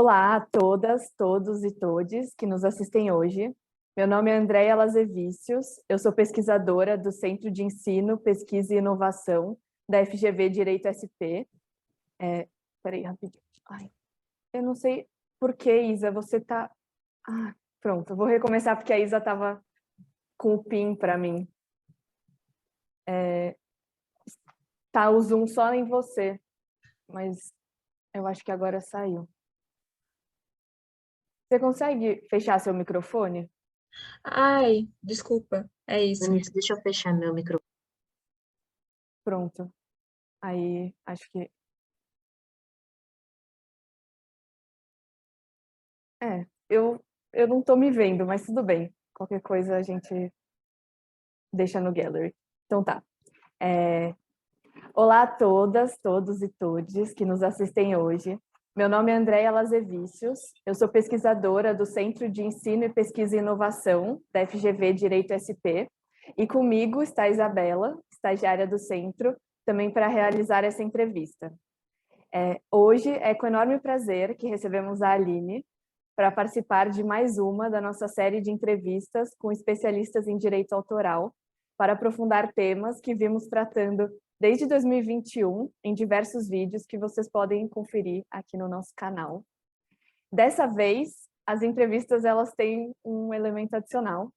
Olá a todas, todos e todes que nos assistem hoje. Meu nome é Andréia Lazevicius, eu sou pesquisadora do Centro de Ensino, Pesquisa e Inovação da FGV Direito SP. Peraí, rapidinho. Ai, eu não sei por que, Isa, você tá... Pronto, eu vou recomeçar porque a Isa estava com o PIN para mim. Tá o Zoom só em você, mas eu acho que agora saiu. Você consegue fechar seu microfone? Ai, desculpa, é isso. Vanessa, deixa eu fechar meu microfone. Pronto. Aí, acho que... eu não tô me vendo, mas tudo bem. Qualquer coisa a gente deixa no gallery. Então tá. Olá a todas, todos e todes que nos assistem hoje. Meu nome é Andréia Lazevicius, eu sou pesquisadora do Centro de Ensino e Pesquisa e Inovação da FGV Direito SP, e comigo está a Isabela, estagiária do centro, também para realizar essa entrevista. Hoje é com enorme prazer que recebemos a Aline para participar de mais uma da nossa série de entrevistas com especialistas em direito autoral, para aprofundar temas que vimos tratando desde 2021 em diversos vídeos que vocês podem conferir aqui no nosso canal. Dessa vez, as entrevistas elas têm um elemento adicional,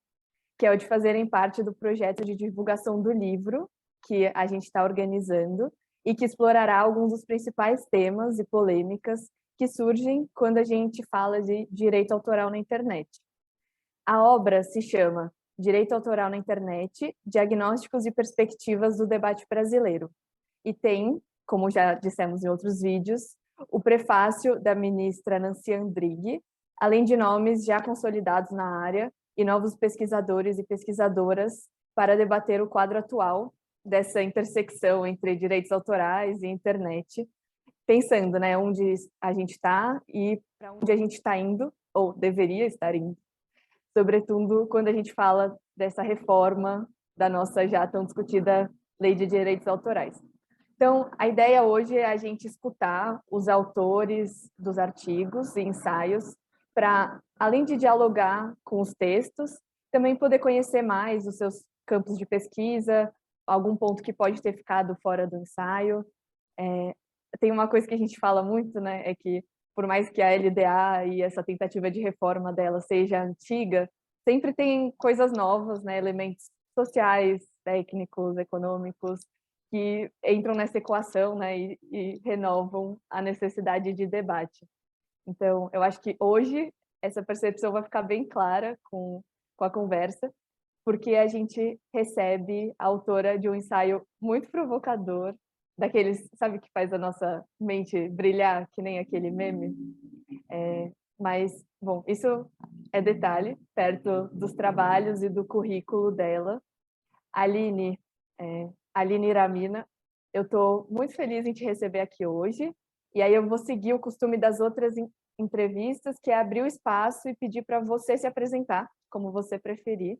que é o de fazerem parte do projeto de divulgação do livro que a gente está organizando e que explorará alguns dos principais temas e polêmicas que surgem quando a gente fala de direito autoral na internet. A obra se chama Direito Autoral na Internet, Diagnósticos e Perspectivas do Debate Brasileiro, e tem, como já dissemos em outros vídeos, o prefácio da ministra Nancy Andrighi, além de nomes já consolidados na área e novos pesquisadores e pesquisadoras para debater o quadro atual dessa intersecção entre direitos autorais e internet, pensando, né, onde a gente está e para onde a gente está indo, ou deveria estar indo, sobretudo quando a gente fala dessa reforma da nossa já tão discutida Lei de Direitos Autorais. Então, a ideia hoje é a gente escutar os autores dos artigos e ensaios para, além de dialogar com os textos, também poder conhecer mais os seus campos de pesquisa, algum ponto que pode ter ficado fora do ensaio. Tem uma coisa que a gente fala muito, né, é que por mais que a LDA e essa tentativa de reforma dela seja antiga, sempre tem coisas novas, né, elementos sociais, técnicos, econômicos, que entram nessa equação, né, e renovam a necessidade de debate. Então, eu acho que hoje essa percepção vai ficar bem clara com a conversa, porque a gente recebe a autora de um ensaio muito provocador, daqueles, sabe, que faz a nossa mente brilhar, que nem aquele meme? Mas, bom, isso é detalhe, perto dos trabalhos e do currículo dela. Aline, Aline Iramina, eu estou muito feliz em te receber aqui hoje, e aí eu vou seguir o costume das outras entrevistas, que é abrir o espaço e pedir para você se apresentar, como você preferir,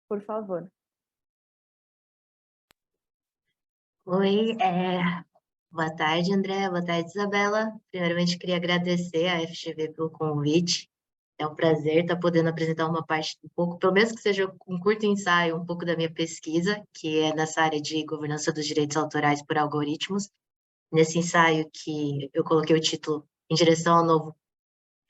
por favor. Oi, boa tarde, André, boa tarde, Isabela. Primeiramente, queria agradecer à FGV pelo convite. É um prazer estar podendo apresentar uma parte, um pouco, pelo menos que seja um curto ensaio, um pouco da minha pesquisa, que é nessa área de governança dos direitos autorais por algoritmos. Nesse ensaio que eu coloquei o título Em direção ao novo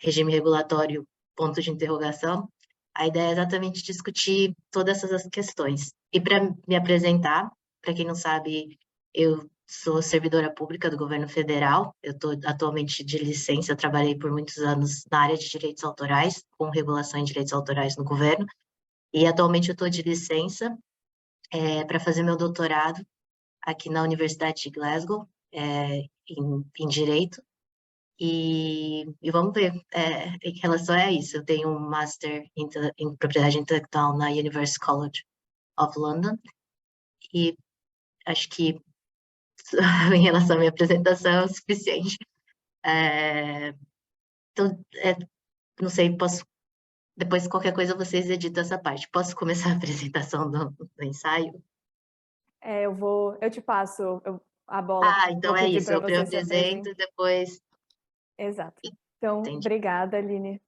regime regulatório, ponto de interrogação, a ideia é exatamente discutir todas essas questões. E para me apresentar, para quem não sabe, eu sou servidora pública do governo federal, eu estou atualmente de licença, eu trabalhei por muitos anos na área de direitos autorais, com regulação em direitos autorais no governo, e atualmente eu estou de licença para fazer meu doutorado aqui na Universidade de Glasgow, em Direito, e vamos ver, em relação a isso, eu tenho um Master em Propriedade Intelectual na University College of London, e acho que em relação à minha apresentação é o suficiente. Então, não sei, depois qualquer coisa vocês editam essa parte. Posso começar a apresentação do ensaio? Eu te passo a bola. Então Vou é pedir isso, para eu você se apresento apresentar. e depois... Exato. Então, Entendi. obrigada, Aline.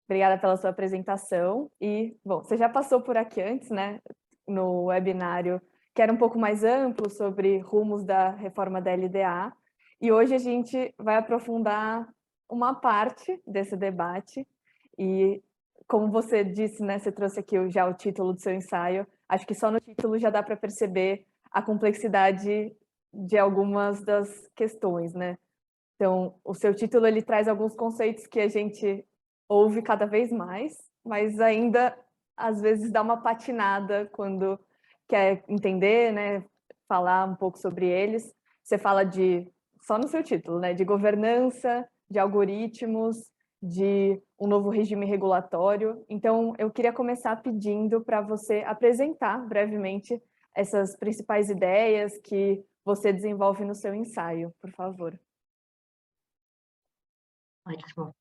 Obrigada pela sua apresentação. E, bom, você já passou por aqui antes, né, no webinário, que era um pouco mais amplo sobre rumos da reforma da LDA. E hoje a gente vai aprofundar uma parte desse debate. E, como você disse, né, você trouxe aqui já o título do seu ensaio. Acho que só no título já dá para perceber a complexidade de algumas das questões, né? Então, o seu título ele traz alguns conceitos que a gente ouve cada vez mais, mas ainda às vezes dá uma patinada quando quer entender, né, falar um pouco sobre eles. Você fala só no seu título, né, de governança, de algoritmos, de um novo regime regulatório. Então, eu queria começar pedindo para você apresentar brevemente essas principais ideias que você desenvolve no seu ensaio, por favor. Ótimo.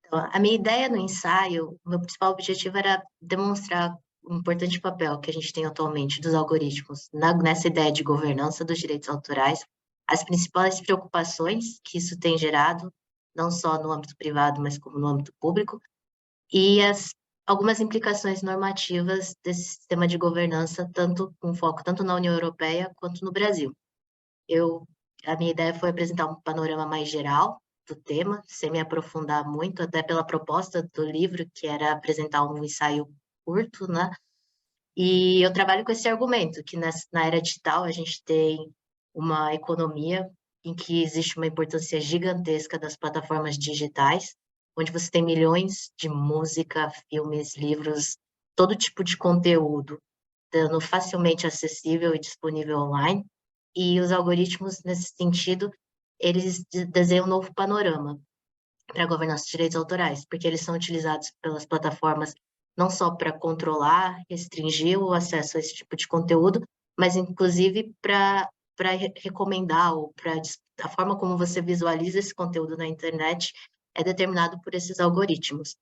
Então, a minha ideia no ensaio, o meu principal objetivo era demonstrar o importante papel que a gente tem atualmente dos algoritmos nessa ideia de governança dos direitos autorais, as principais preocupações que isso tem gerado, não só no âmbito privado, mas como no âmbito público, e algumas implicações normativas desse sistema de governança, com foco tanto na União Europeia quanto no Brasil. A minha ideia foi apresentar um panorama mais geral do tema, sem me aprofundar muito, até pela proposta do livro, que era apresentar um ensaio curto, né? E eu trabalho com esse argumento, que na era digital a gente tem uma economia em que existe uma importância gigantesca das plataformas digitais, onde você tem milhões de música, filmes, livros, todo tipo de conteúdo, dando facilmente acessível e disponível online. E os algoritmos, nesse sentido, eles desenham um novo panorama para a governança de direitos autorais, porque eles são utilizados pelas plataformas não só para controlar, restringir o acesso a esse tipo de conteúdo, mas inclusive para recomendar ou para a forma como você visualiza esse conteúdo na internet é determinado por esses algoritmos.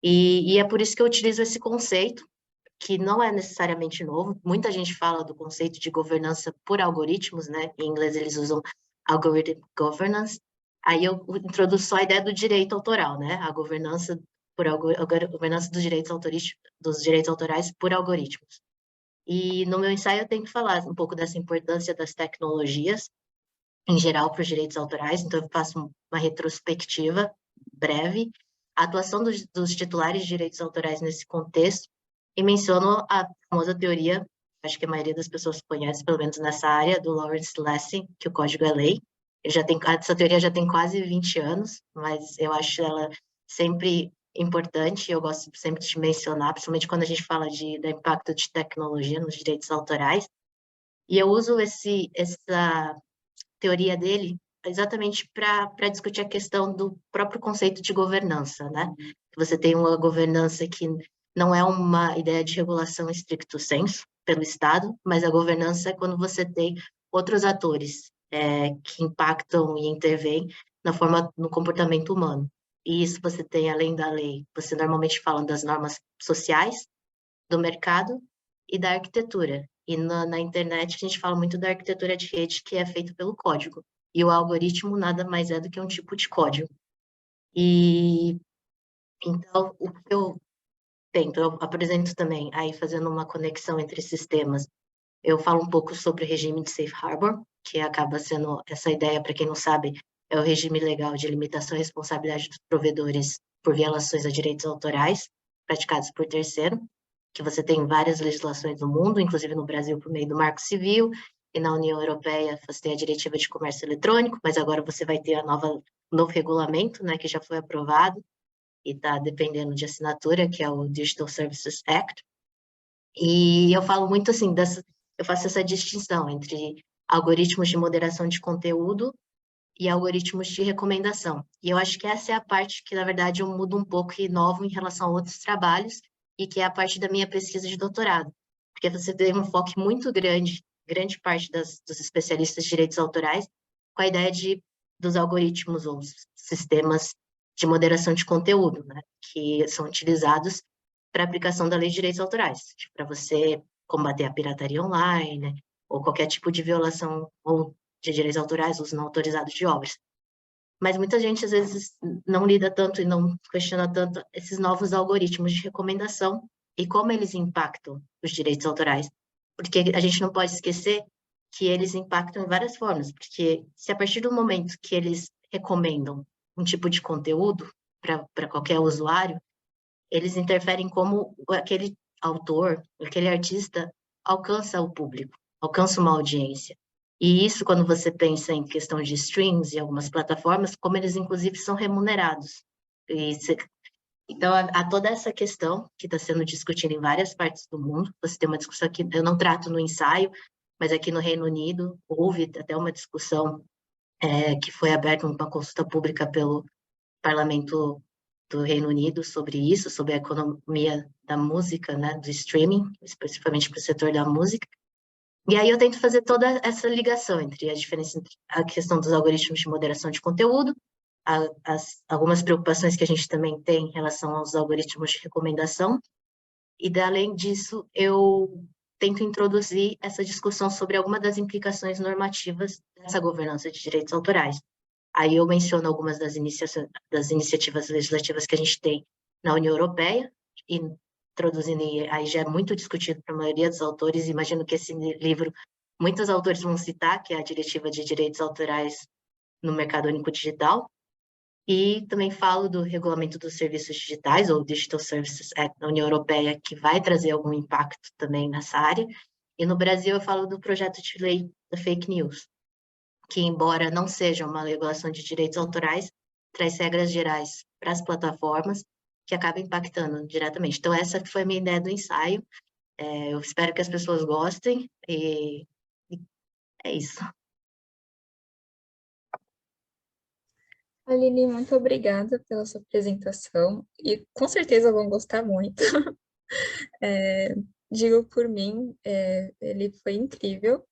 E é por isso que eu utilizo esse conceito, que não é necessariamente novo. Muita gente fala do conceito de governança por algoritmos, né? Em inglês eles usam algorithm governance. Aí eu introduzo só a ideia do direito autoral, né? A governança a governança dos direitos autorais por algoritmos. E no meu ensaio eu tenho que falar um pouco dessa importância das tecnologias em geral para os direitos autorais, então eu faço uma retrospectiva breve, a atuação dos titulares de direitos autorais nesse contexto, e menciono a famosa teoria, acho que a maioria das pessoas conhece, pelo menos nessa área, do Lawrence Lessig, que o código é lei. Essa teoria já tem quase 20 anos, mas eu acho ela sempre importante, eu gosto sempre de mencionar, principalmente quando a gente fala do impacto de tecnologia nos direitos autorais, e eu uso essa teoria dele exatamente para discutir a questão do próprio conceito de governança, né? Você tem uma governança que não é uma ideia de regulação stricto sensu pelo Estado, mas a governança é quando você tem outros atores que impactam e intervêm no comportamento humano. E isso você tem, além da lei, você normalmente fala das normas sociais, do mercado e da arquitetura. E na internet a gente fala muito da arquitetura de rede, que é feita pelo código. E o algoritmo nada mais é do que um tipo de código. E então o que eu tento, eu apresento também, aí fazendo uma conexão entre sistemas, eu falo um pouco sobre o regime de Safe Harbor, que acaba sendo essa ideia, para quem não sabe, é o regime legal de limitação e responsabilidade dos provedores por violações a direitos autorais praticados por terceiro, que você tem várias legislações no mundo, inclusive no Brasil por meio do Marco Civil, e na União Europeia você tem a Diretiva de Comércio Eletrônico, mas agora você vai ter o novo regulamento, né, que já foi aprovado e está dependendo de assinatura, que é o Digital Services Act. E eu falo muito assim, eu faço essa distinção entre algoritmos de moderação de conteúdo e algoritmos de recomendação. E eu acho que essa é a parte que, na verdade, eu mudo um pouco e inovo em relação a outros trabalhos, e que é a parte da minha pesquisa de doutorado. Porque você tem um foco muito grande parte dos especialistas de direitos autorais, com a ideia dos algoritmos ou sistemas de moderação de conteúdo, né, que são utilizados para aplicação da lei de direitos autorais, para você combater a pirataria online, né, ou qualquer tipo de violação ou de direitos autorais, uso não autorizado de obras. mas muita gente, às vezes, não lida tanto e não questiona tanto esses novos algoritmos de recomendação e como eles impactam os direitos autorais. Porque a gente não pode esquecer que eles impactam em várias formas, porque se a partir do momento que eles recomendam um tipo de conteúdo para qualquer usuário, eles interferem como aquele autor, aquele artista alcança o público, alcança uma audiência. E isso, quando você pensa em questão de streams e algumas plataformas, como eles, inclusive, são remunerados. Então, há toda essa questão que está sendo discutida em várias partes do mundo. Você tem uma discussão que eu não trato no ensaio, mas aqui no Reino Unido houve até uma discussão que foi aberta uma consulta pública pelo Parlamento do Reino Unido sobre isso, sobre a economia da música, né, do streaming, especificamente para o setor da música. E aí eu tento fazer toda essa ligação entre a diferença entre a questão dos algoritmos de moderação de conteúdo, algumas preocupações que a gente também tem em relação aos algoritmos de recomendação, e além disso eu tento introduzir essa discussão sobre algumas das implicações normativas dessa governança de direitos autorais. Aí eu menciono algumas das iniciativas legislativas que a gente tem na União Europeia, e introduzindo, aí já é muito discutido para a maioria dos autores, imagino que esse livro, muitos autores vão citar, que é a Diretiva de Direitos Autorais no Mercado Único Digital, e também falo do Regulamento dos Serviços Digitais, ou Digital Services Act da União Europeia, que vai trazer algum impacto também nessa área, e no Brasil eu falo do projeto de lei da fake news, que, embora não seja uma regulação de direitos autorais, traz regras gerais para as plataformas que acabam impactando diretamente. Então, essa foi a minha ideia do ensaio. Eu espero que as pessoas gostem e é isso. Aline, muito obrigada pela sua apresentação e com certeza vão gostar muito. Digo por mim, ele foi incrível.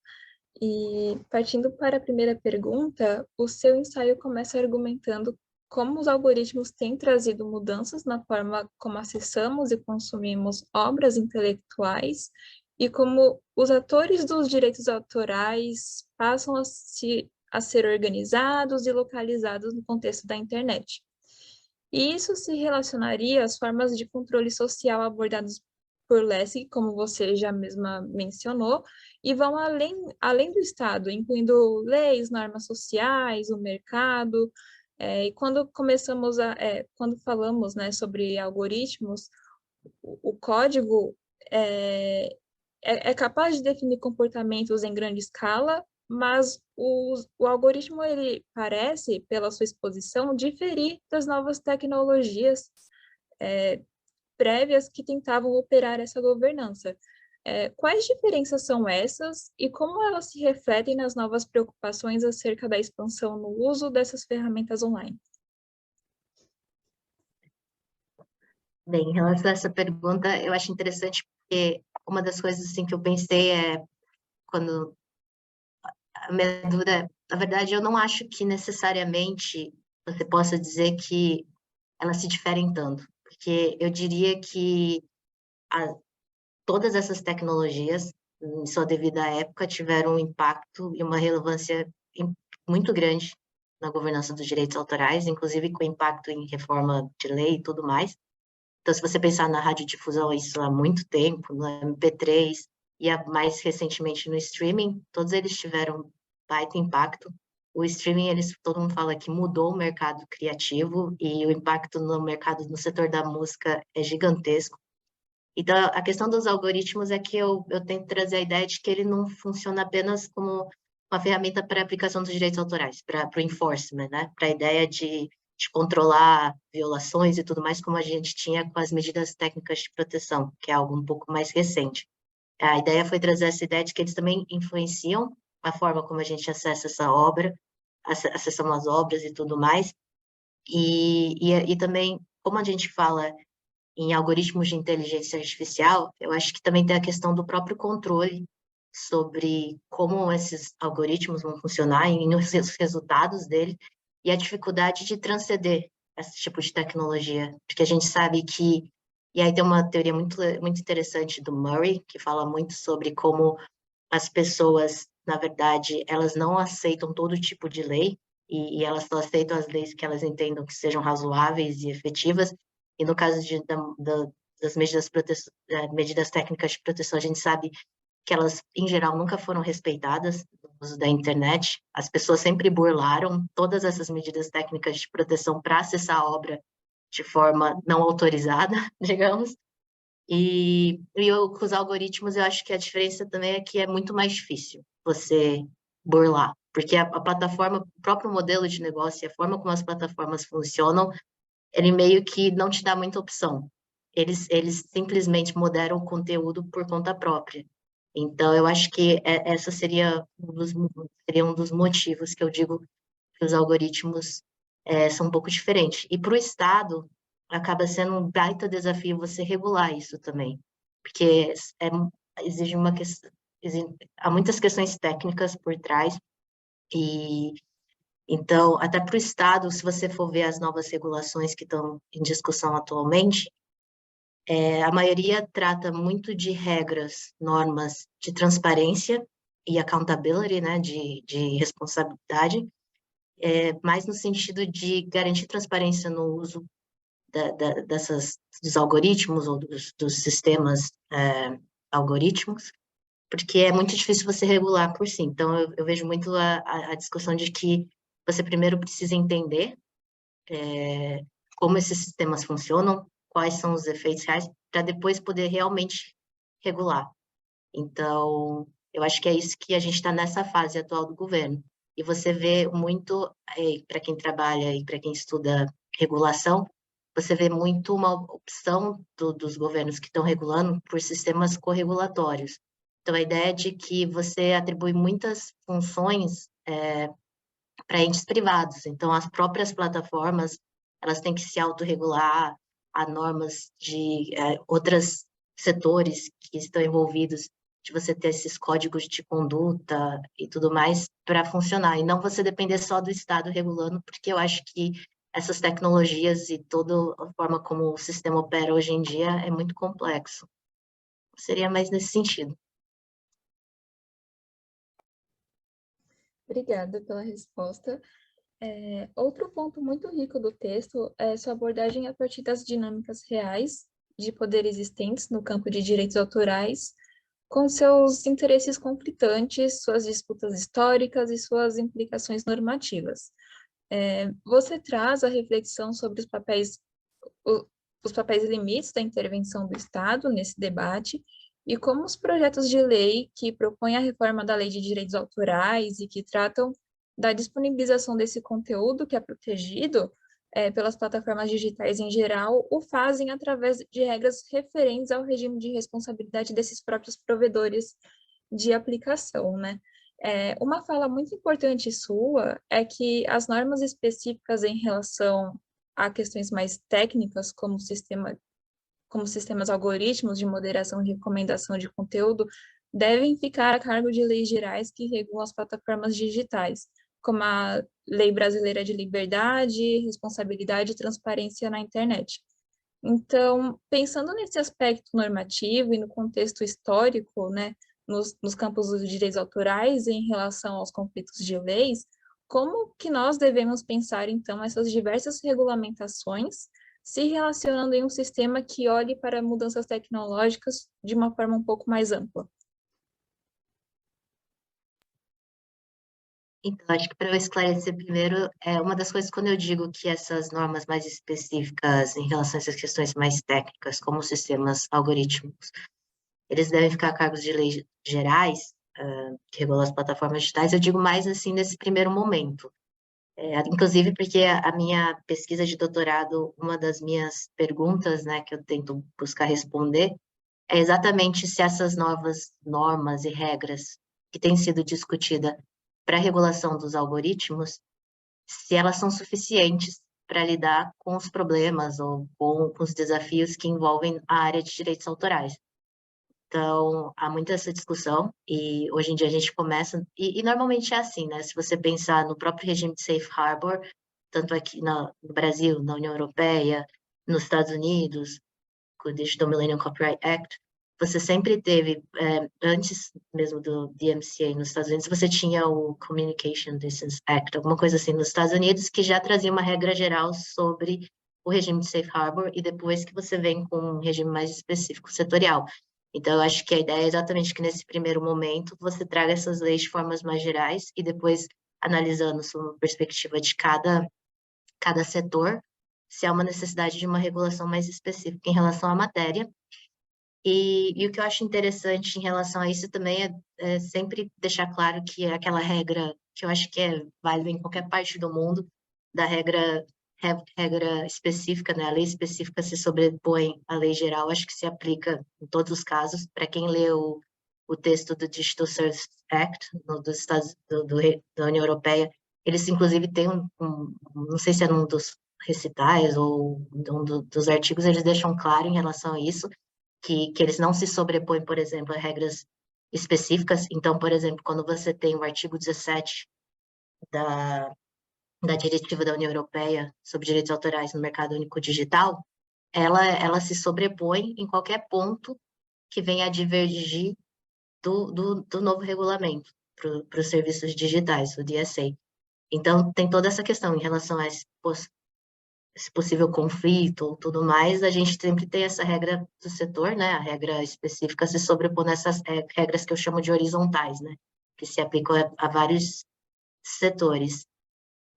E partindo para a primeira pergunta, o seu ensaio começa argumentando como os algoritmos têm trazido mudanças na forma como acessamos e consumimos obras intelectuais e como os atores dos direitos autorais passam a ser organizados e localizados no contexto da internet. E isso se relacionaria às formas de controle social abordadas por Lessig, como você já mesma mencionou, e vão além do Estado, incluindo leis, normas sociais, o mercado. E quando quando falamos, né, sobre algoritmos, o código é capaz de definir comportamentos em grande escala, mas o algoritmo, ele parece, pela sua exposição, diferir das novas tecnologias prévias que tentavam operar essa governança. Quais diferenças são essas e como elas se refletem nas novas preocupações acerca da expansão no uso dessas ferramentas online? Bem, em relação a essa pergunta, eu acho interessante porque uma das coisas assim, que eu pensei quando a minha dúvida, na verdade, eu não acho que necessariamente você possa dizer que elas se diferem tanto, porque eu diria que todas essas tecnologias, em sua devida época, tiveram um impacto e uma relevância muito grande na governança dos direitos autorais, inclusive com impacto em reforma de lei e tudo mais. Então, se você pensar na radiodifusão, isso há muito tempo, no MP3 e mais recentemente no streaming, todos eles tiveram baita impacto. O streaming, todo mundo fala que mudou o mercado criativo e o impacto no mercado, no setor da música é gigantesco. Então, a questão dos algoritmos é que eu tento trazer a ideia de que ele não funciona apenas como uma ferramenta para a aplicação dos direitos autorais, para o enforcement, né? Para a ideia de controlar violações e tudo mais, como a gente tinha com as medidas técnicas de proteção, que é algo um pouco mais recente. A ideia foi trazer essa ideia de que eles também influenciam a forma como a gente acessa essa obra, acessamos as obras e tudo mais, e também, como a gente fala em algoritmos de inteligência artificial, eu acho que também tem a questão do próprio controle sobre como esses algoritmos vão funcionar e os resultados dele, e a dificuldade de transcender esse tipo de tecnologia, porque a gente sabe que, e aí tem uma teoria muito interessante do Murray, que fala muito sobre como as pessoas, na verdade, elas não aceitam todo tipo de lei, e elas só aceitam as leis que elas entendam que sejam razoáveis e efetivas. E no caso das medidas técnicas de proteção, a gente sabe que elas, em geral, nunca foram respeitadas no uso da internet. As pessoas sempre burlaram todas essas medidas técnicas de proteção para acessar a obra de forma não autorizada, digamos. E com os algoritmos, eu acho que a diferença também é que é muito mais difícil você burlar, porque a plataforma, o próprio modelo de negócio e a forma como as plataformas funcionam, ele meio que não te dá muita opção. Eles simplesmente moderam o conteúdo por conta própria. Então, eu acho que essa seria um dos motivos que eu digo que os algoritmos são um pouco diferentes. E para o Estado, acaba sendo um baita desafio você regular isso também, porque exige uma questão, há muitas questões técnicas por trás, e então, até para o Estado, se você for ver as novas regulações que estão em discussão atualmente, a maioria trata muito de regras, normas de transparência e accountability, né, de responsabilidade, mais no sentido de garantir transparência no uso dos algoritmos ou dos sistemas algoritmos, porque é muito difícil você regular por si. Então, eu vejo muito a discussão de que você primeiro precisa entender como esses sistemas funcionam, quais são os efeitos reais, para depois poder realmente regular. Então, eu acho que é isso que a gente está nessa fase atual do governo. E você vê muito, para quem trabalha e para quem estuda regulação, você vê muito uma opção dos governos que estão regulando por sistemas corregulatórios. Então, a ideia é de que você atribui muitas funções para entes privados. Então, as próprias plataformas, elas têm que se autorregular a normas de outros setores que estão envolvidos, de você ter esses códigos de conduta e tudo mais para funcionar, e não você depender só do Estado regulando, porque eu acho que essas tecnologias e toda a forma como o sistema opera hoje em dia é muito complexo. Seria mais nesse sentido. Obrigada pela resposta. Outro ponto muito rico do texto é sua abordagem a partir das dinâmicas reais de poder existentes no campo de direitos autorais, com seus interesses conflitantes, suas disputas históricas e suas implicações normativas. Você traz a reflexão sobre os papéis e limites da intervenção do Estado nesse debate e como os projetos de lei que propõem a reforma da Lei de Direitos Autorais e que tratam da disponibilização desse conteúdo que é protegido pelas plataformas digitais em geral, o fazem através de regras referentes ao regime de responsabilidade desses próprios provedores de aplicação, né? Uma fala muito importante sua é que as normas específicas em relação a questões mais técnicas, como sistemas algoritmos de moderação e recomendação de conteúdo, devem ficar a cargo de leis gerais que regulam as plataformas digitais, como a Lei Brasileira de Liberdade, Responsabilidade e Transparência na Internet. Então, pensando nesse aspecto normativo e no contexto histórico, né, nos campos dos direitos autorais em relação aos conflitos de leis, como que nós devemos pensar, então, essas diversas regulamentações se relacionando em um sistema que olhe para mudanças tecnológicas de uma forma um pouco mais ampla? Então, acho que para eu esclarecer primeiro, uma das coisas quando eu digo que essas normas mais específicas em relação a essas questões mais técnicas, como os sistemas algorítmicos, eles devem ficar a cargo de leis gerais, que regulam as plataformas digitais, eu digo mais assim nesse primeiro momento. Inclusive porque a minha pesquisa de doutorado, uma das minhas perguntas, né, que eu tento buscar responder, é exatamente se essas novas normas e regras que têm sido discutidas para a regulação dos algoritmos, se elas são suficientes para lidar com os problemas ou com os desafios que envolvem a área de direitos autorais. Então, há muita essa discussão e hoje em dia a gente começa, e normalmente é assim, né? Se você pensar no próprio regime de Safe Harbor, tanto aqui no Brasil, na União Europeia, nos Estados Unidos, com o Digital Millennium Copyright Act, você sempre teve, antes mesmo do DMCA nos Estados Unidos, você tinha o Communication Decency Act, alguma coisa assim nos Estados Unidos, que já trazia uma regra geral sobre o regime de Safe Harbor, e depois que você vem com um regime mais específico, setorial. Então, eu acho que a ideia é exatamente que nesse primeiro momento você traga essas leis de formas mais gerais e depois, analisando sob uma perspectiva de cada setor, se há uma necessidade de uma regulação mais específica em relação à matéria. E o que eu acho interessante em relação a isso também é sempre deixar claro que é aquela regra que eu acho que é válida em qualquer parte do mundo, da regra específica, né? A lei específica se sobrepõe à lei geral, acho que se aplica em todos os casos. Para quem lê o texto do Digital Services Act dos Estados da União Europeia, eles inclusive têm não sei se é um dos recitais ou dos artigos, eles deixam claro em relação a isso, que eles não se sobrepõem, por exemplo, a regras específicas. Então, por exemplo, quando você tem o artigo 17 da Diretiva da União Europeia sobre direitos autorais no mercado único digital, ela se sobrepõe em qualquer ponto que venha a divergir do novo regulamento para os serviços digitais, o DSA. Então, tem toda essa questão em relação a esse possível conflito ou tudo mais, a gente sempre tem essa regra do setor, né? A regra específica se sobrepõe nessas regras que eu chamo de horizontais, né? Que se aplicam a vários setores.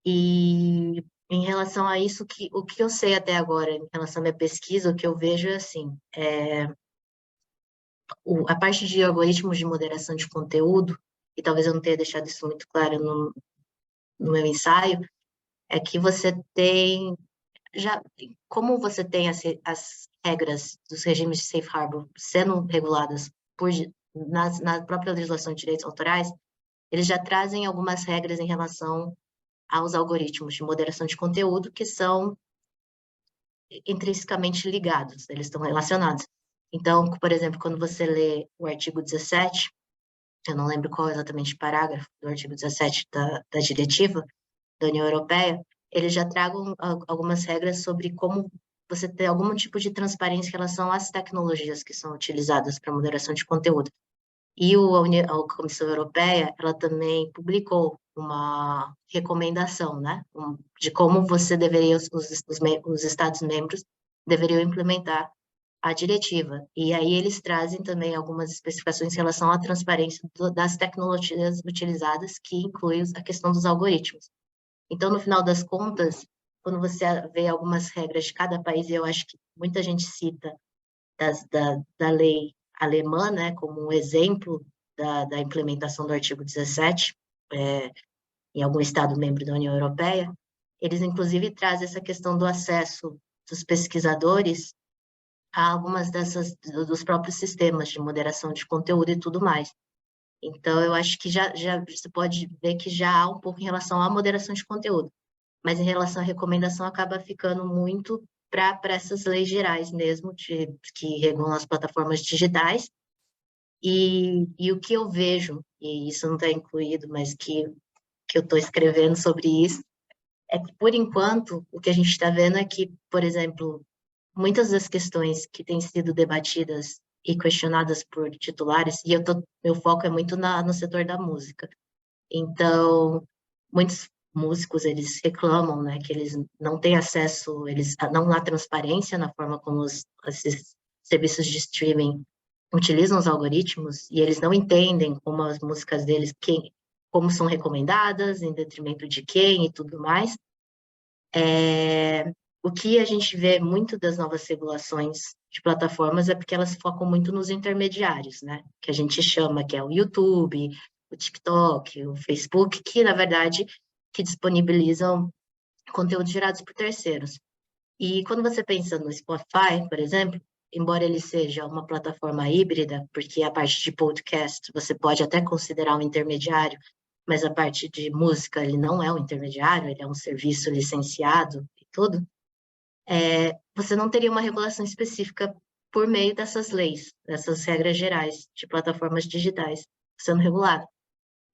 E em relação a isso, o que eu sei até agora, em relação à minha pesquisa, o que eu vejo é assim, a parte de algoritmos de moderação de conteúdo, e talvez eu não tenha deixado isso muito claro no meu ensaio, é que você tem, como você tem as regras dos regimes de Safe Harbor sendo reguladas na própria legislação de direitos autorais, eles já trazem algumas regras em relação aos algoritmos de moderação de conteúdo que são intrinsecamente ligados, eles estão relacionados. Então, por exemplo, quando você lê o artigo 17, eu não lembro qual exatamente o parágrafo do artigo 17 da diretiva da União Europeia, eles já tragam algumas regras sobre como você ter algum tipo de transparência em relação às tecnologias que são utilizadas para moderação de conteúdo. E a Comissão Europeia, ela também publicou uma recomendação, né, de como você deveria, os Estados-membros deveriam implementar a diretiva. E aí eles trazem também algumas especificações em relação à transparência das tecnologias utilizadas, que inclui a questão dos algoritmos. Então, no final das contas, quando você vê algumas regras de cada país, e eu acho que muita gente cita da lei alemã, né, como um exemplo da implementação do artigo 17, em algum Estado membro da União Europeia, eles inclusive trazem essa questão do acesso dos pesquisadores a algumas dos próprios sistemas de moderação de conteúdo e tudo mais. Então, eu acho que já você pode ver que já há um pouco em relação à moderação de conteúdo, mas em relação à recomendação acaba ficando muito para essas leis gerais mesmo, que regulam as plataformas digitais. E o que eu vejo, e isso não está incluído, mas que eu estou escrevendo sobre isso, é que, por enquanto, o que a gente está vendo é que, por exemplo, muitas das questões que têm sido debatidas e questionadas por titulares, e meu foco é muito no setor da música. Então, muitos músicos, eles reclamam, né, que eles não têm acesso, não há transparência na forma como esses serviços de streaming utilizam os algoritmos, e eles não entendem como as músicas deles, como são recomendadas, em detrimento de quem e tudo mais. O que a gente vê muito das novas regulações de plataformas é porque elas focam muito nos intermediários, né? Que a gente chama, que é o YouTube, o TikTok, o Facebook, que, na verdade, que disponibilizam conteúdos gerados por terceiros. E quando você pensa no Spotify, por exemplo, embora ele seja uma plataforma híbrida, porque a parte de podcast você pode até considerar um intermediário, mas a parte de música ele não é um intermediário, ele é um serviço licenciado e tudo, você não teria uma regulação específica por meio dessas leis, dessas regras gerais de plataformas digitais sendo regulado.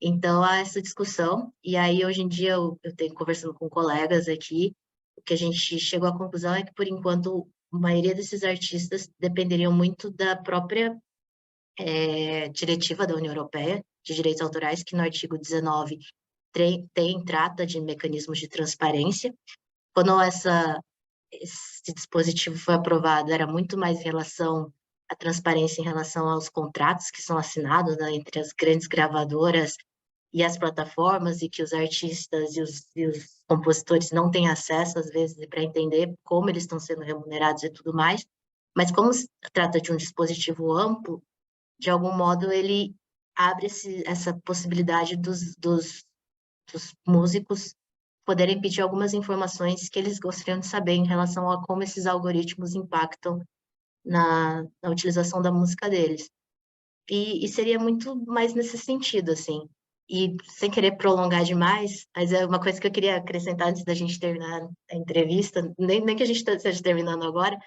Então, há essa discussão, e aí, hoje em dia, eu tenho conversando com colegas aqui, o que a gente chegou à conclusão é que, por enquanto, a maioria desses artistas dependeriam muito da própria diretiva da União Europeia de Direitos Autorais, que no artigo 19 trata de mecanismos de transparência. Quando esse dispositivo foi aprovado, era muito mais em relação à transparência em relação aos contratos que são assinados, né, entre as grandes gravadoras e as plataformas, e que os artistas e os compositores não têm acesso, às vezes, para entender como eles estão sendo remunerados e tudo mais. Mas como se trata de um dispositivo amplo, de algum modo ele abre essa possibilidade dos músicos poderem pedir algumas informações que eles gostariam de saber em relação a como esses algoritmos impactam na utilização da música deles. E seria muito mais nesse sentido, assim. E sem querer prolongar demais, mas é uma coisa que eu queria acrescentar antes da gente terminar a entrevista, nem que a gente esteja terminando agora,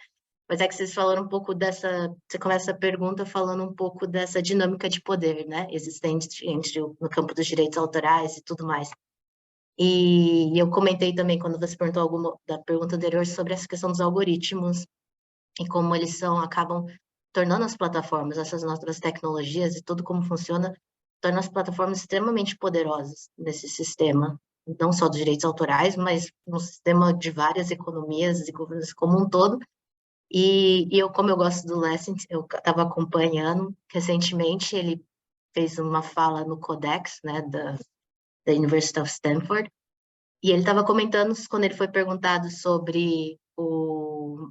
mas é que vocês falaram um pouco você começa a pergunta falando um pouco dessa dinâmica de poder, né, existente no campo dos direitos autorais e tudo mais. E eu comentei também, quando você perguntou alguma da pergunta anterior, sobre essa questão dos algoritmos e como eles acabam tornando as plataformas, essas novas tecnologias e tudo como funciona, torna as plataformas extremamente poderosas nesse sistema, não só dos direitos autorais, mas no sistema de várias economias e governos como um todo. E eu, como eu gosto do Lessing, eu estava acompanhando recentemente, ele fez uma fala no Codex, né, da University of Stanford, e ele estava comentando, quando ele foi perguntado sobre o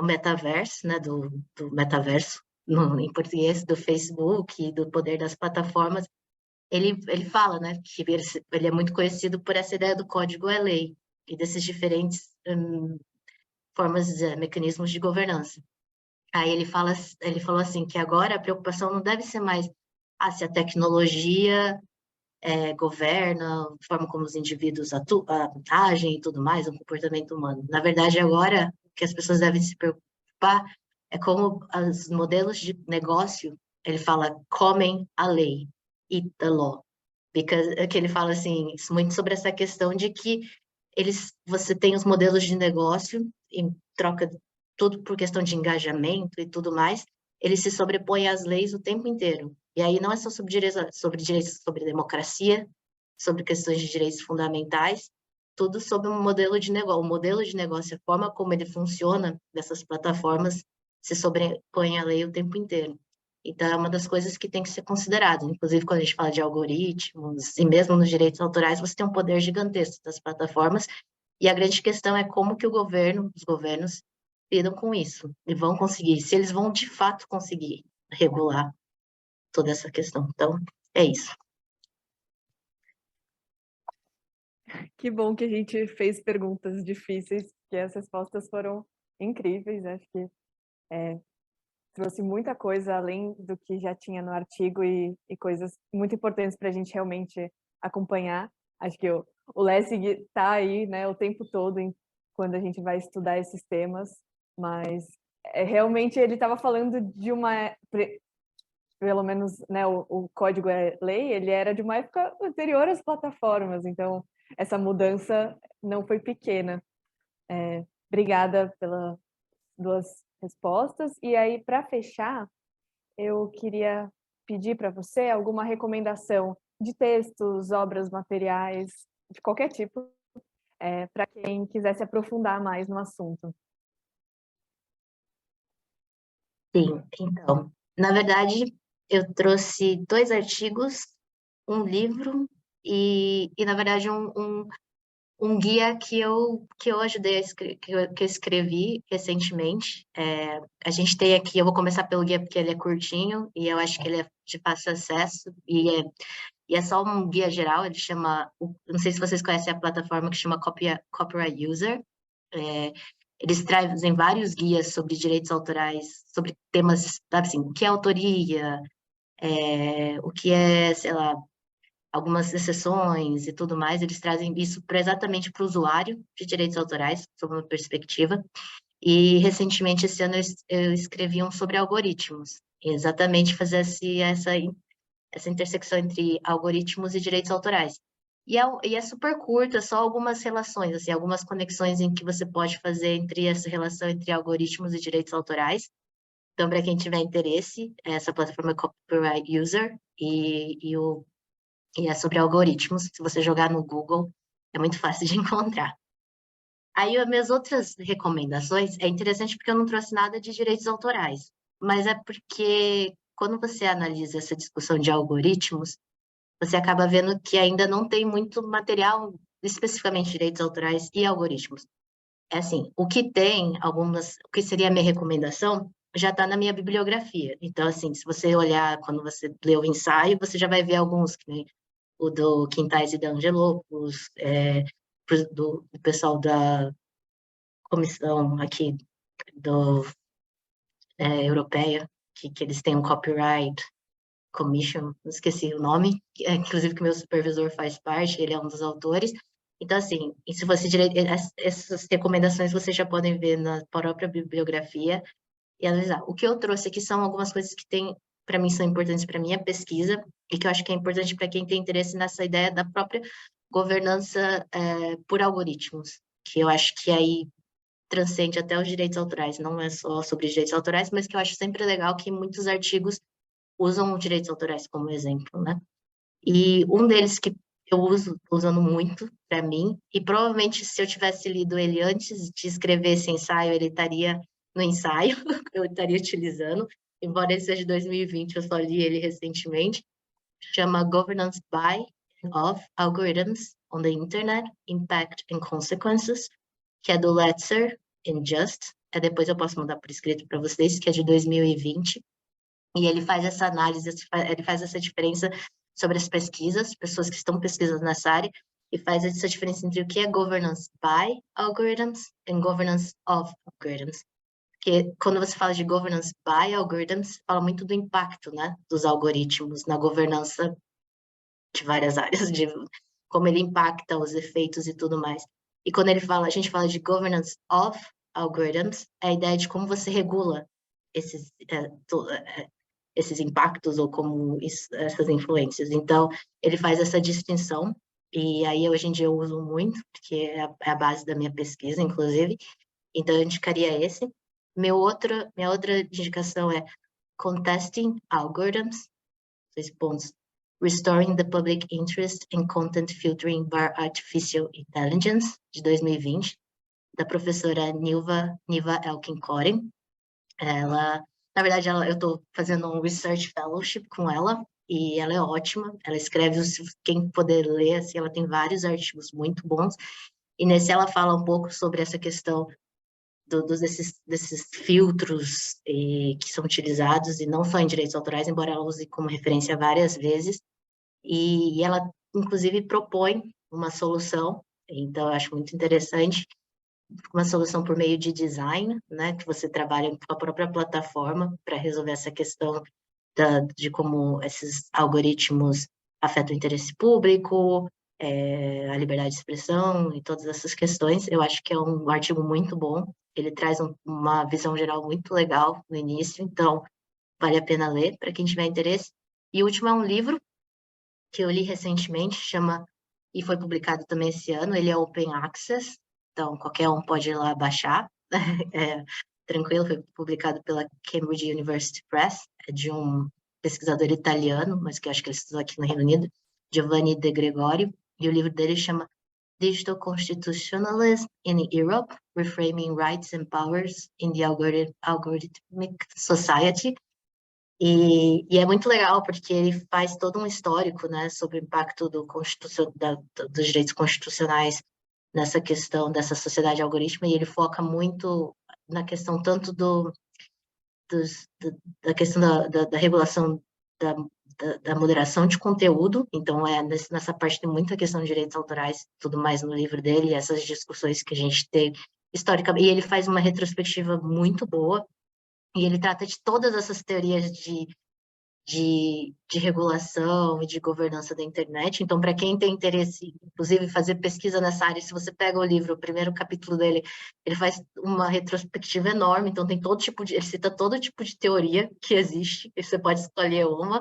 metaverso, né, do metaverso, em português, do Facebook e do poder das plataformas, ele fala, né, que ele é muito conhecido por essa ideia do código é lei e desses diferentes formas, mecanismos de governança. Aí ele falou assim, que agora a preocupação não deve ser mais se a tecnologia governa, a forma como os indivíduos agem e tudo mais, o comportamento humano. Na verdade, agora, o que as pessoas devem se preocupar é como os modelos de negócio, ele fala, comem a lei, eat the law. Que ele fala assim, muito sobre essa questão de que você tem os modelos de negócio, em troca de tudo por questão de engajamento e tudo mais, eles se sobrepõem às leis o tempo inteiro. E aí não é só sobre direitos, sobre democracia, sobre questões de direitos fundamentais, tudo sobre um modelo de negócio. O modelo de negócio, a forma como ele funciona dessas plataformas, se sobrepõe à lei o tempo inteiro. Então, é uma das coisas que tem que ser considerado. Inclusive, quando a gente fala de algoritmos, e mesmo nos direitos autorais, você tem um poder gigantesco das plataformas, e a grande questão é como que os governos, lidam com isso, e vão conseguir, se eles vão de fato conseguir regular toda essa questão. Então, é isso. Que bom que a gente fez perguntas difíceis, porque as respostas foram incríveis. Acho que trouxe muita coisa além do que já tinha no artigo e coisas muito importantes para a gente realmente acompanhar. Acho que o Lessig está aí, né, o tempo todo quando a gente vai estudar esses temas, mas realmente ele estava falando de pelo menos, né, o código é lei, ele era de uma época anterior às plataformas, então essa mudança não foi pequena. Obrigada pelas duas respostas. E aí, para fechar, eu queria pedir para você alguma recomendação de textos, obras, materiais, de qualquer tipo, para quem quiser se aprofundar mais no assunto. Sim, então, na verdade, eu trouxe 2 artigos, um livro e na verdade, um guia que eu ajudei que eu escrevi recentemente. A gente tem aqui, eu vou começar pelo guia porque ele é curtinho e eu acho que ele é de fácil acesso e é só um guia geral. Ele chama, não sei se vocês conhecem a plataforma que chama Copyright User. Eles trazem vários guias sobre direitos autorais, sobre temas, assim, o que é autoria, o que é, sei lá, algumas exceções e tudo mais. Eles trazem isso exatamente para o usuário de direitos autorais, sob uma perspectiva. E, recentemente, esse ano, eu escrevi um sobre algoritmos, exatamente fazer essa intersecção entre algoritmos e direitos autorais. E é super curto, é só algumas relações, assim, algumas conexões em que você pode fazer entre essa relação entre algoritmos e direitos autorais. Então, para quem tiver interesse, essa plataforma é Copyright User e é sobre algoritmos. Se você jogar no Google, é muito fácil de encontrar. Aí, as minhas outras recomendações, é interessante porque eu não trouxe nada de direitos autorais, mas é porque quando você analisa essa discussão de algoritmos, você acaba vendo que ainda não tem muito material, especificamente direitos autorais e algoritmos. É assim, o que tem, o que seria a minha recomendação, já está na minha bibliografia. Então, assim, se você olhar, quando você lê o ensaio, você já vai ver alguns, que nem o do Quintais e da Angelopoulos, do pessoal da comissão aqui europeia, que eles têm um copyright commission, esqueci o nome, inclusive que meu supervisor faz parte, ele é um dos autores. Então, assim, e se você essas recomendações vocês já podem ver na própria bibliografia e analisar. O que eu trouxe aqui são algumas coisas que para mim, são importantes para minha pesquisa e que eu acho que é importante para quem tem interesse nessa ideia da própria governança por algoritmos, que eu acho que aí transcende até os direitos autorais, não é só sobre direitos autorais, mas que eu acho sempre legal que muitos artigos usam direitos autorais como exemplo, né? E um deles que eu usando muito para mim, e provavelmente se eu tivesse lido ele antes de escrever esse ensaio, ele estaria no ensaio, eu estaria utilizando, embora ele seja de 2020, eu só li ele recentemente, chama Governance by of Algorithms on the Internet, Impact and Consequences, que é do Letzer and Just, depois eu posso mandar por escrito para vocês, que é de 2020, e ele faz essa análise, ele faz essa diferença sobre as pesquisas, pessoas que estão pesquisando nessa área, e faz essa diferença entre o que é governance by algorithms and governance of algorithms. Porque quando você fala de governance by algorithms, fala muito do impacto, né, dos algoritmos na governança de várias áreas, de como ele impacta os efeitos e tudo mais. E quando a gente fala de governance of algorithms, é a ideia de como você regula esses impactos ou como essas influências. Então, ele faz essa distinção, e aí hoje em dia eu uso muito, porque é a base da minha pesquisa, inclusive, então eu indicaria esse. Minha outra indicação é Contesting Algorithms, 2 pontos, Restoring the Public Interest in Content Filtering by Artificial Intelligence, de 2020, da professora Niva Elkin-Koren. Ela, na verdade, eu estou fazendo um research fellowship com ela, e ela é ótima, ela escreve, quem puder ler, assim, ela tem vários artigos muito bons, e nesse ela fala um pouco sobre essa questão desses filtros que são utilizados, e não só em direitos autorais, embora ela use como referência várias vezes, e ela, inclusive, propõe uma solução, então eu acho muito interessante, uma solução por meio de design, né, que você trabalha com a própria plataforma para resolver essa questão de como esses algoritmos afetam o interesse público, a liberdade de expressão e todas essas questões. Eu acho que é um artigo muito bom, ele traz uma visão geral muito legal no início, então vale a pena ler para quem tiver interesse. E o último é um livro que eu li recentemente, e foi publicado também esse ano, ele é Open Access, então qualquer um pode ir lá baixar, tranquilo, foi publicado pela Cambridge University Press, é de um pesquisador italiano, mas que acho que ele estudou aqui no Reino Unido, Giovanni De Gregorio, e o livro dele chama Digital Constitutionalism in Europe, Reframing Rights and Powers in the Algorithmic Society. E é muito legal, porque ele faz todo um histórico, né, sobre o impacto dos direitos constitucionais nessa questão dessa sociedade algorítmica, e ele foca muito na questão tanto da questão da regulação da moderação de conteúdo, então nessa parte tem muita questão de direitos autorais, tudo mais no livro dele, essas discussões que a gente tem historicamente, e ele faz uma retrospectiva muito boa, e ele trata de todas essas teorias de regulação e de governança da internet. Então, para quem tem interesse, inclusive, fazer pesquisa nessa área, se você pega o livro, o primeiro capítulo dele, ele faz uma retrospectiva enorme, então ele cita todo tipo de teoria que existe, e você pode escolher uma,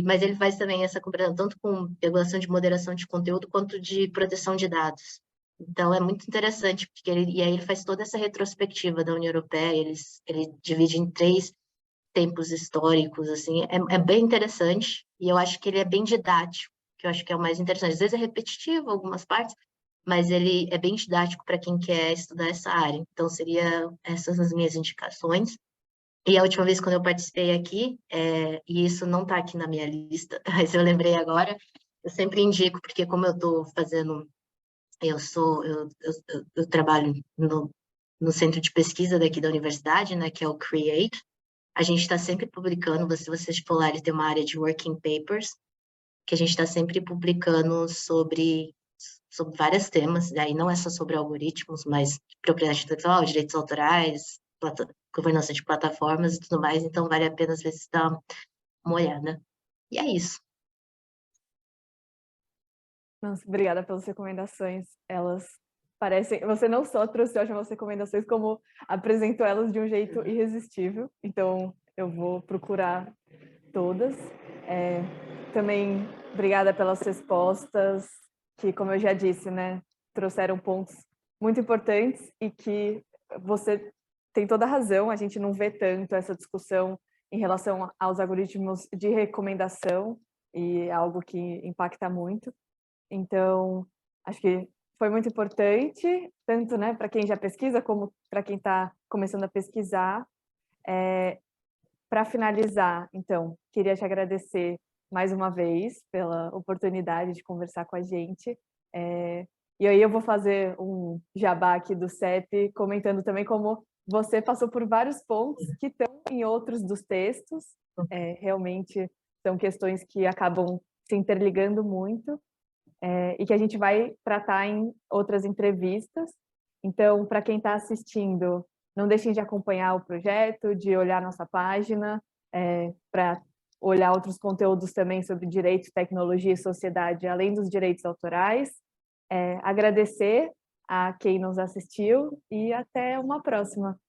mas ele faz também essa comparação tanto com regulação de moderação de conteúdo quanto de proteção de dados. Então, é muito interessante, porque e aí ele faz toda essa retrospectiva da União Europeia, ele divide em 3 tempos históricos, assim, é bem interessante, e eu acho que ele é bem didático, que eu acho que é o mais interessante. Às vezes é repetitivo algumas partes, mas ele é bem didático para quem quer estudar essa área. Então, seria essas as minhas indicações. E a última vez quando eu participei aqui, e isso não está aqui na minha lista, mas eu lembrei agora, eu sempre indico, porque como eu estou fazendo, eu trabalho no centro de pesquisa daqui da universidade, né, que é o CREATE. A gente está sempre publicando, se vocês for lá, ele tem uma área de working papers, que a gente está sempre publicando sobre vários temas, daí não é só sobre algoritmos, mas propriedade intelectual, direitos autorais, governança de plataformas e tudo mais, então vale a pena às vezes dar uma olhada. E é isso. Nossa, obrigada pelas recomendações. Elas parecem... Você não só trouxe ótimas recomendações, como apresentou elas de um jeito irresistível. Então, eu vou procurar todas. Também, obrigada pelas respostas, que, como eu já disse, né, trouxeram pontos muito importantes e que você tem toda a razão, a gente não vê tanto essa discussão em relação aos algoritmos de recomendação, e é algo que impacta muito. Então, acho que foi muito importante, tanto, né, para quem já pesquisa, como para quem está começando a pesquisar. Para finalizar, então, queria te agradecer mais uma vez pela oportunidade de conversar com a gente. E aí eu vou fazer um jabá aqui do CEP, comentando também como você passou por vários pontos que estão em outros dos textos. Realmente são questões que acabam se interligando muito, e que a gente vai tratar em outras entrevistas. Então, para quem está assistindo, não deixem de acompanhar o projeto, de olhar nossa página, para olhar outros conteúdos também sobre direito, tecnologia e sociedade, além dos direitos autorais. Agradecer a quem nos assistiu e até uma próxima.